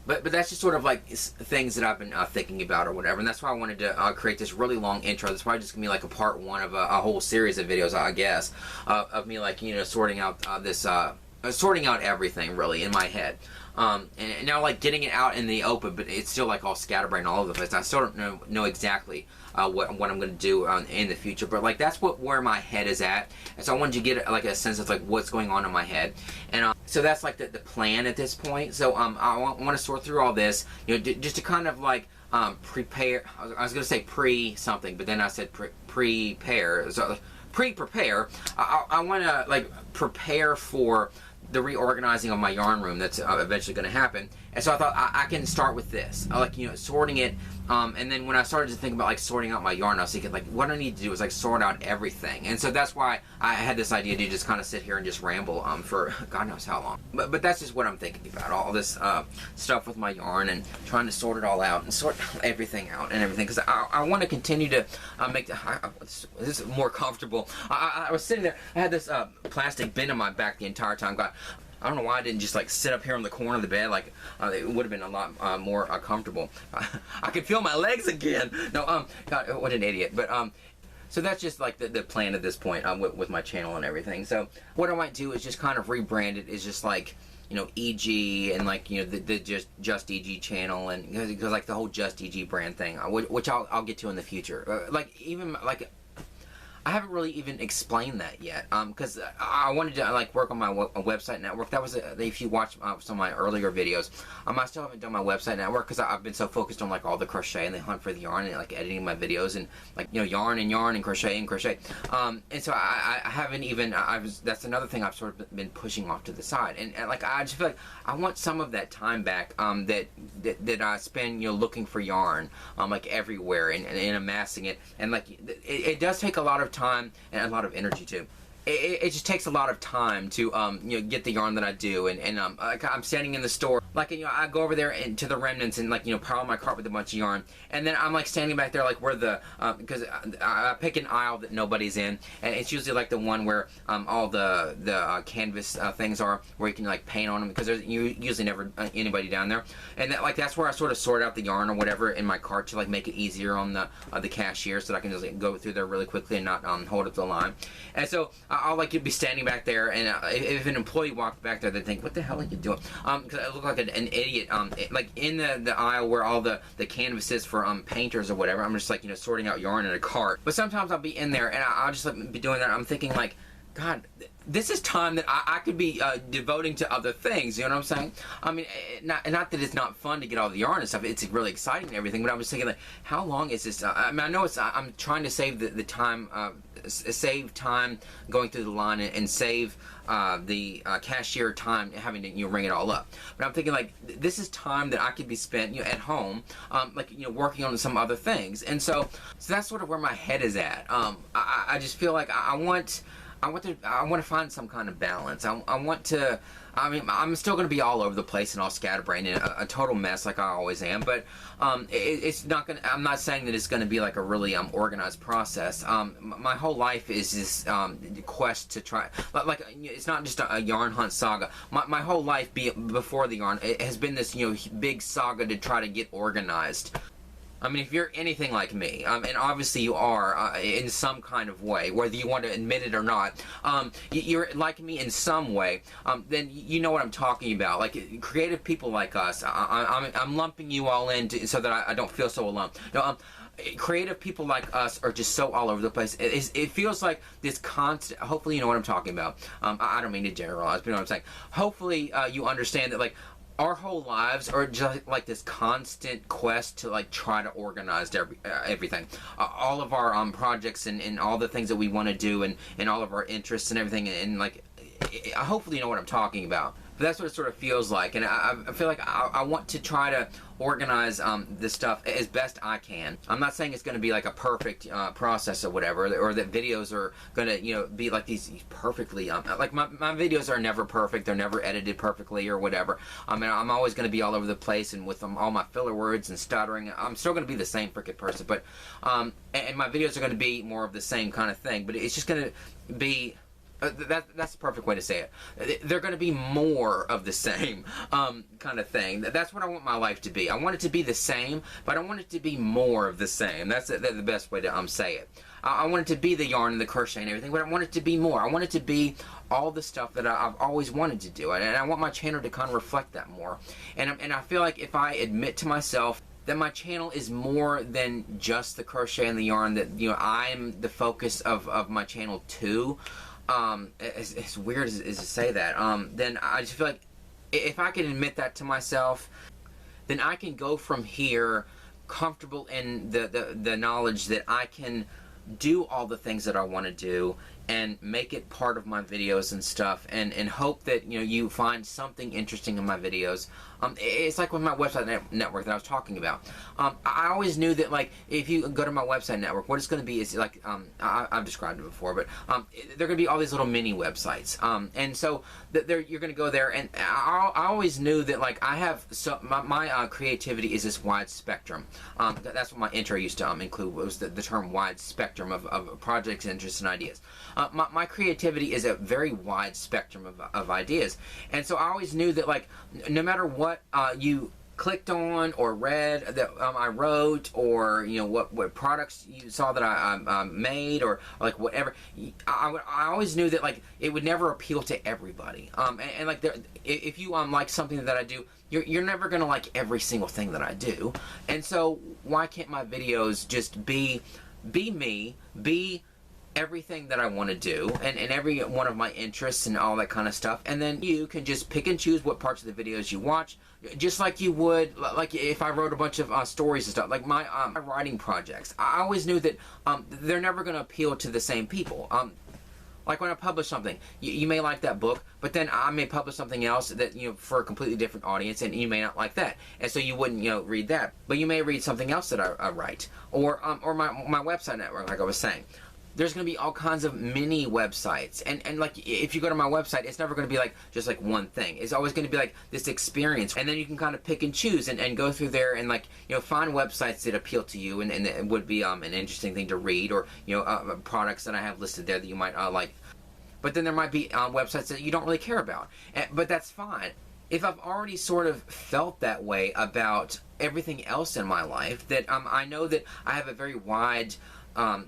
that's just sort of like things that I've been thinking about or whatever, and that's why I wanted to create this really long intro. That's probably just gonna be like a part 1 of a whole series of videos, I guess, of me like sorting out sorting out everything really in my head. And now like getting it out in the open, but it's still like all scatterbrained all over the place. I still don't know exactly what I'm going to do in the future, but like that's where my head is at, and so I wanted to get like a sense of like what's going on in my head, and so that's like the plan at this point. So I want to sort through all this, just to kind of like prepare. I was going to say pre-something, but then I said prepare. So pre-prepare. I want to like prepare for the reorganizing of my yarn room that's eventually going to happen. And so I thought I can start with this, like sorting it And then when I started to think about like sorting out my yarn, I was thinking like what I need to do is like sort out everything. And so that's why I had this idea to just kind of sit here and just ramble for God knows how long. But that's just what I'm thinking about, all this stuff with my yarn and trying to sort it all out and sort everything out and everything, because I want to continue to make this is more comfortable. I was sitting there, I had this plastic bin in my back the entire time. God, I don't know why I didn't just like sit up here on the corner of the bed. Like it would have been a lot more comfortable. I could feel my legs again. No, God, what an idiot. But so that's just like the plan at this point with my channel and everything. So what I might do is just kind of rebrand it as just like, you know, EG and like, you know, the just EG channel, and because like the whole just EG brand thing, which I'll get to in the future. Like even like, I haven't really even explained that yet, because I wanted to like work on my website network. That was if you watch some of my earlier videos, I still haven't done my website network because I've been so focused on like all the crochet and the hunt for the yarn and like editing my videos and like, you know, yarn and crochet and crochet. And so I haven't even. That's another thing I've sort of been pushing off to the side, and like I just feel like I want some of that time back that I spend, you know, looking for yarn like everywhere and amassing it, and like it does take a lot of time and a lot of energy too. It just takes a lot of time to you know, get the yarn that I do, and like I'm standing in the store, like, you know, I go over there and to the remnants and like, you know, pile my cart with a bunch of yarn, and then I'm like standing back there like where the because I pick an aisle that nobody's in, and it's usually like the one where all the canvas things are, where you can like paint on them, because there's usually never anybody down there, and that's where I sort of sort out the yarn or whatever in my cart to like make it easier on the cashier, so that I can just like, go through there really quickly and not hold up the line. And so I'll like be standing back there, and if an employee walked back there, they'd think, "What the hell are you doing?" Because I look like an idiot. Like in the aisle where all the canvas is for painters or whatever. I'm just like, you know, sorting out yarn in a cart. But sometimes I'll be in there and I'll just like be doing that. I'm thinking like, God, this is time that I could be devoting to other things. You know what I'm saying? I mean, not that it's not fun to get all the yarn and stuff. It's really exciting and everything. But I was thinking like, how long is this? I mean, I know I'm trying to save the time, save time going through the line, and save the cashier time having to, you know, ring it all up. But I'm thinking like, this is time that I could be spent, you know, at home, like, you know, working on some other things. And so that's sort of where my head is at. I just feel like I want to find some kind of balance. I want to. I mean, I'm still going to be all over the place and all scatterbrained and a total mess like I always am. But it's not going to. I'm not saying that it's going to be like a really organized process. My whole life is this quest to try. Like it's not just a yarn hunt saga. My whole life before the yarn, it has been this, you know, big saga to try to get organized. I mean, if you're anything like me, and obviously you are in some kind of way, whether you want to admit it or not, you're like me in some way, then you know what I'm talking about. Like creative people like us, I'm lumping you all in so that I don't feel so alone. No, creative people like us are just so all over the place. It feels like this constant. Hopefully you know what I'm talking about. I don't mean to generalize, but you know what I'm saying. Hopefully you understand that, like, our whole lives are just like this constant quest to like try to organize everything, all of our projects and all the things that we want to do, and all of our interests and everything, and like hopefully you know what I'm talking about. But that's what it sort of feels like, and I feel like I want to try to organize this stuff as best I can. I'm not saying it's going to be like a perfect process or whatever, or that videos are going to, you know, be like these perfectly like my videos are never perfect. They're never edited perfectly or whatever. I mean, I'm always going to be all over the place, and with all my filler words and stuttering, I'm still going to be the same freaking person. But and my videos are going to be more of the same kind of thing. But it's just going to be. That's the perfect way to say it. They're going to be more of the same kind of thing. That's what I want my life to be. I want it to be the same, but I want it to be more of the same. That's the best way to say it. I want it to be the yarn and the crochet and everything, but I want it to be more. I want it to be all the stuff that I've always wanted to do, and I want my channel to kind of reflect that more. And I feel like if I admit to myself that my channel is more than just the crochet and the yarn, that, you know, I'm the focus of my channel too. As weird as to say that, then I just feel like if I can admit that to myself, then I can go from here comfortable in the knowledge that I can do all the things that I want to do, and make it part of my videos and stuff, and hope that you find something interesting in my videos. It's like with my website network that I was talking about. I always knew that, like, if you go to my website network, what it's going to be is like, I've described it before, but they're going to be all these little mini websites, and so you're going to go there, and I always knew that, like, I have my creativity is this wide spectrum. That's what my intro used to include, was the term wide spectrum of projects, interests, and ideas. My creativity is a very wide spectrum of ideas, and so I always knew that, like, no matter what you clicked on or read that I wrote, or what products you saw that I made, or like whatever, I always knew that, like, it would never appeal to everybody. And like, if you like something that I do, you're never gonna like every single thing that I do. And so why can't my videos just be me, be everything that I want to do, and every one of my interests and all that kind of stuff, and then you can just pick and choose what parts of the videos you watch, just like you would, like, if I wrote a bunch of stories and stuff, like my writing projects. I always knew that they're never going to appeal to the same people. Like when I publish something, you may like that book, but then I may publish something else that, for a completely different audience, and you may not like that, and so you wouldn't, read that, but you may read something else that I write, or my website network, like I was saying. There's going to be all kinds of mini websites, and like, if you go to my website, it's never going to be like just like one thing. It's always going to be like this experience, and then you can kind of pick and choose and go through there and, like, find websites that appeal to you, and it would be an interesting thing to read, or products that I have listed there that you might like. But then there might be websites that you don't really care about, but that's fine. If I've already sort of felt that way about everything else in my life, that I know that I have a very wide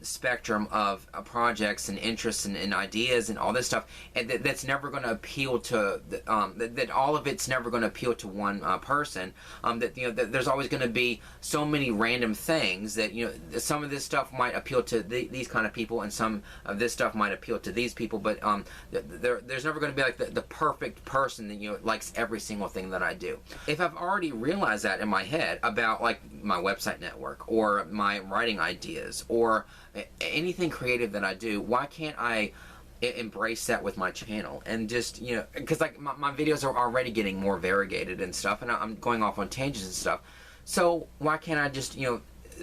spectrum of projects and interests and ideas and all this stuff, and that's never going to appeal to that all of it's never going to appeal to one person. That there's always going to be so many random things that some of this stuff might appeal to these kind of people, and some of this stuff might appeal to these people. But there's never going to be like the perfect person that likes every single thing that I do. If I've already realized that in my head about, like, my website network or my writing ideas or anything creative that I do, why can't I embrace that with my channel? And just, because, like, my videos are already getting more variegated and stuff, and I'm going off on tangents and stuff, so why can't I just,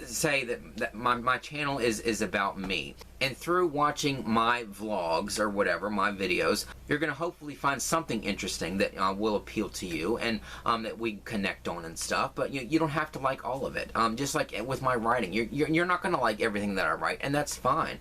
say that my channel is about me? And through watching my vlogs or whatever, my videos, you're going to hopefully find something interesting that will appeal to you, and that we connect on and stuff. But you don't have to like all of it. Just like with my writing, you're not going to like everything that I write, and that's fine.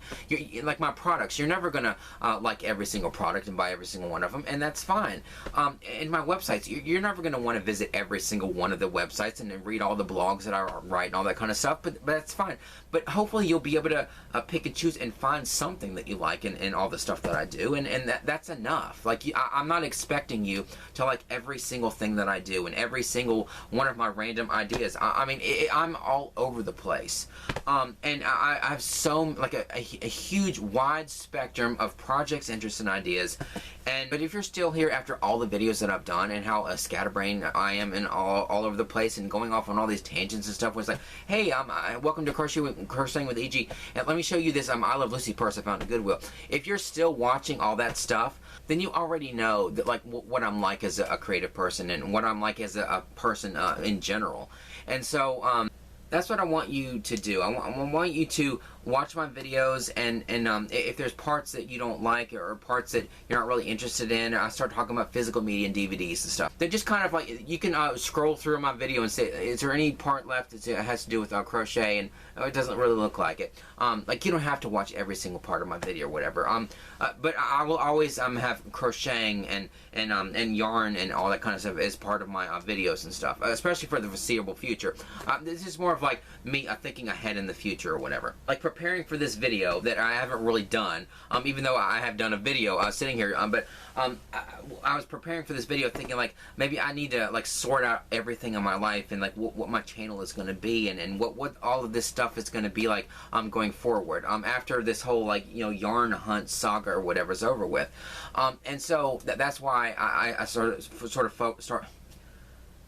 Like my products, you're never going to like every single product and buy every single one of them, and that's fine. And my websites, you're never going to want to visit every single one of the websites and then read all the blogs that I write and all that kind of stuff, but that's fine. But hopefully you'll be able to pick and choose and find something that you like in all the stuff that I do, and that's enough. Like, I'm not expecting you to like every single thing that I do and every single one of my random ideas. I mean, I'm all over the place, and I have so, like, a huge wide spectrum of projects, interests, and ideas. But if you're still here after all the videos that I've done and how scatterbrained I am and all over the place and going off on all these tangents and stuff, where it's like, hey, welcome to Crocheting with EG, and let me show you this I Love Lucy purse I found at Goodwill. If you're still watching all that stuff, then you already know that, like, what I'm like as a creative person and what I'm like as a person in general. And so that's what I want you to do. I want you to watch my videos, and if there's parts that you don't like or parts that you're not really interested in, I start talking about physical media and DVDs and stuff. They're just kind of like, you can scroll through my video and say, is there any part left that has to do with crochet, and it doesn't really look like it. Like, you don't have to watch every single part of my video or whatever. But I will always have crocheting and yarn and all that kind of stuff as part of my videos and stuff, especially for the foreseeable future. This is more of like me thinking ahead in the future or whatever. Like preparing for this video that I haven't really done, even though I have done a video sitting here, but I was preparing for this video thinking, like, maybe I need to, like, sort out everything in my life and, like, what my channel is going to be, and what all of this stuff is going to be like going forward after this whole, like, yarn hunt saga or whatever is over with. And so that's why I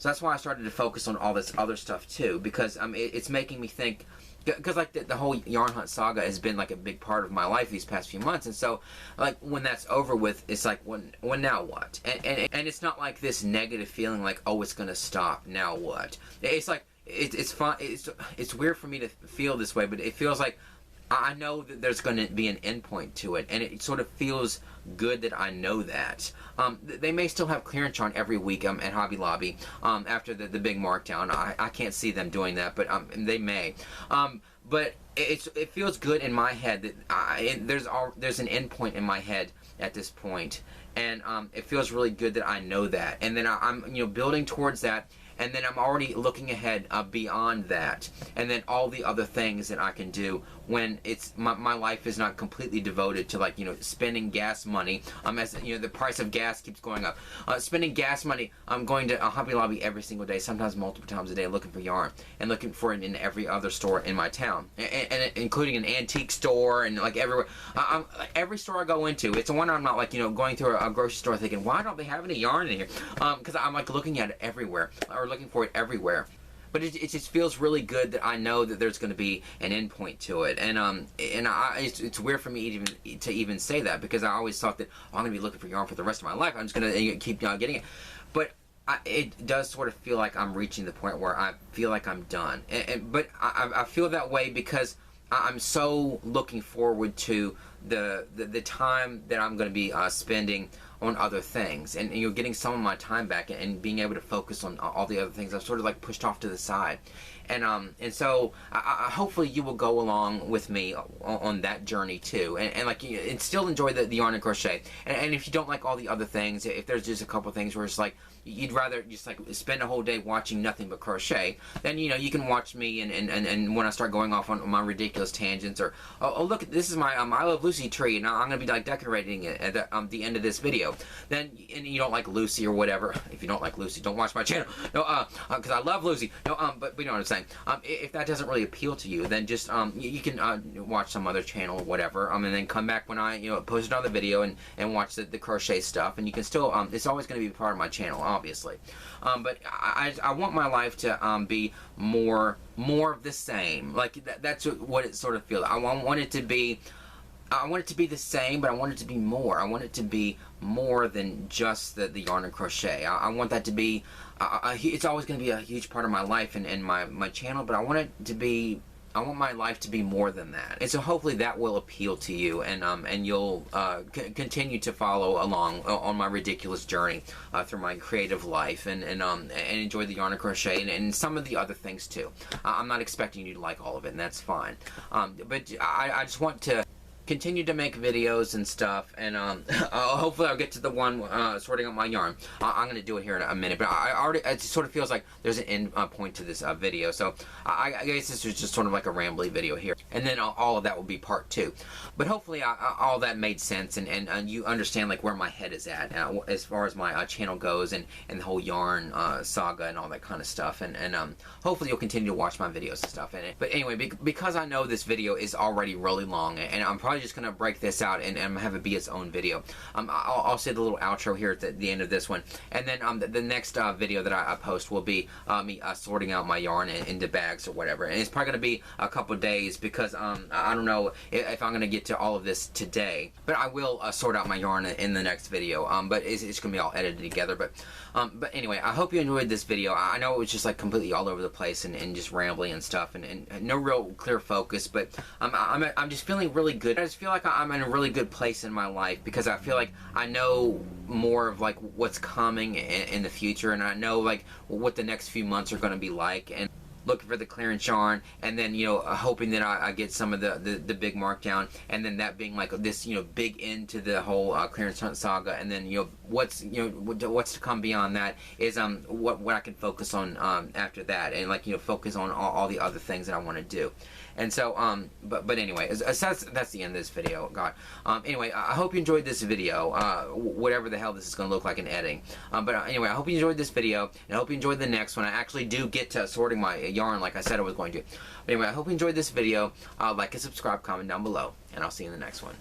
So that's why I started to focus on all this other stuff too, because it's making me think because like the whole yarn hunt saga has been like a big part of my life these past few months, and so like when that's over with, it's like when now what? And it's not like this negative feeling like, oh, it's gonna stop, now what? It's like it's fun. It's weird for me to feel this way, but it feels like I know that there's going to be an endpoint to it, and it sort of feels good that I know that. They may still have clearance yarn every week at Hobby Lobby after the big markdown. I can't see them doing that, but they may. But it feels good in my head that there's an endpoint in my head at this point, and it feels really good that I know that, and then I'm building towards that. And then I'm already looking ahead beyond that, and then all the other things that I can do when it's my life is not completely devoted to, like, spending gas money. As the price of gas keeps going up, spending gas money. I'm going to Hobby Lobby every single day, sometimes multiple times a day, looking for yarn and looking for it in every other store in my town, and including an antique store and like everywhere. Every store I go into, it's a wonder I'm not like going through a grocery store thinking, why don't they have any yarn in here? Because I'm like looking at it everywhere, or looking for it everywhere. But it just feels really good that I know that there's going to be an endpoint to it, and it's weird for me to even say that, because I always thought that, oh, I'm going to be looking for yarn for the rest of my life. I'm just going to keep getting it. But it does sort of feel like I'm reaching the point where I feel like I'm done. But I feel that way because I'm so looking forward to the time that I'm going to be spending on other things, and getting some of my time back and being able to focus on all the other things I've sort of like pushed off to the side. And so hopefully you will go along with me on that journey too, and still enjoy the yarn and crochet. And if you don't like all the other things, if there's just a couple things where it's like you'd rather just like spend a whole day watching nothing but crochet, then you can watch me, and when I start going off on my ridiculous tangents, or oh look, this is my I Love Lucy tree, and I'm gonna be like decorating it at the end of this video. Then and you don't like Lucy or whatever. If you don't like Lucy, don't watch my channel. No, because I love Lucy. No, but you know what I'm saying. If that doesn't really appeal to you, then just you can watch some other channel or whatever, and then come back when I post another video and watch the crochet stuff, and you can still it's always going to be part of my channel, obviously. But I want my life to be more of the same. Like that's what it sort of feels. I want it to be. I want it to be the same, but I want it to be more. I want it to be more than just the yarn and crochet. I want that to be, it's always going to be a huge part of my life and my channel, but I want it to be, I want my life to be more than that. And so hopefully that will appeal to you, and you'll continue to follow along on my ridiculous journey through my creative life, and enjoy the yarn and crochet and some of the other things too. I'm not expecting you to like all of it, and that's fine. But I just want to continue to make videos and stuff, and hopefully I'll get to the one sorting out my yarn. I'm going to do it here in a minute, but it sort of feels like there's an end point to this video, so I guess this is just sort of like a rambly video here, and then all of that will be part 2. But hopefully all that made sense, and you understand like where my head is at as far as my channel goes, and the whole yarn saga and all that kind of stuff, and hopefully you'll continue to watch my videos and stuff. But anyway, because I know this video is already really long, and I'm probably just gonna break this out and have it be its own video. I'll say the little outro here at the end of this one, and then the next video that I post will be me sorting out my yarn into bags or whatever, and it's probably gonna be a couple days, because I don't know if I'm gonna get to all of this today, but I will sort out my yarn in the next video. But it's gonna be all edited together. But anyway, I hope you enjoyed this video. I know it was just like completely all over the place and just rambling and stuff, and no real clear focus, but I'm just feeling really good. I just feel like I'm in a really good place in my life, because I feel like I know more of like what's coming in the future, and I know like what the next few months are going to be like, and looking for the clearance yarn, and then hoping that I get some of the big markdown, and then that being like this big end to the whole clearance hunt saga, and then what's to come beyond that is what I can focus on after that, and like focus on all the other things that I want to do. And so but anyway, that's the end of this video. God. Anyway, I hope you enjoyed this video, whatever the hell this is going to look like in editing. But anyway, I hope you enjoyed this video, and I hope you enjoyed the next one. I actually do get to sorting my yarn like I said I was going to. But anyway, I hope you enjoyed this video. Like and subscribe, comment down below, and I'll see you in the next one.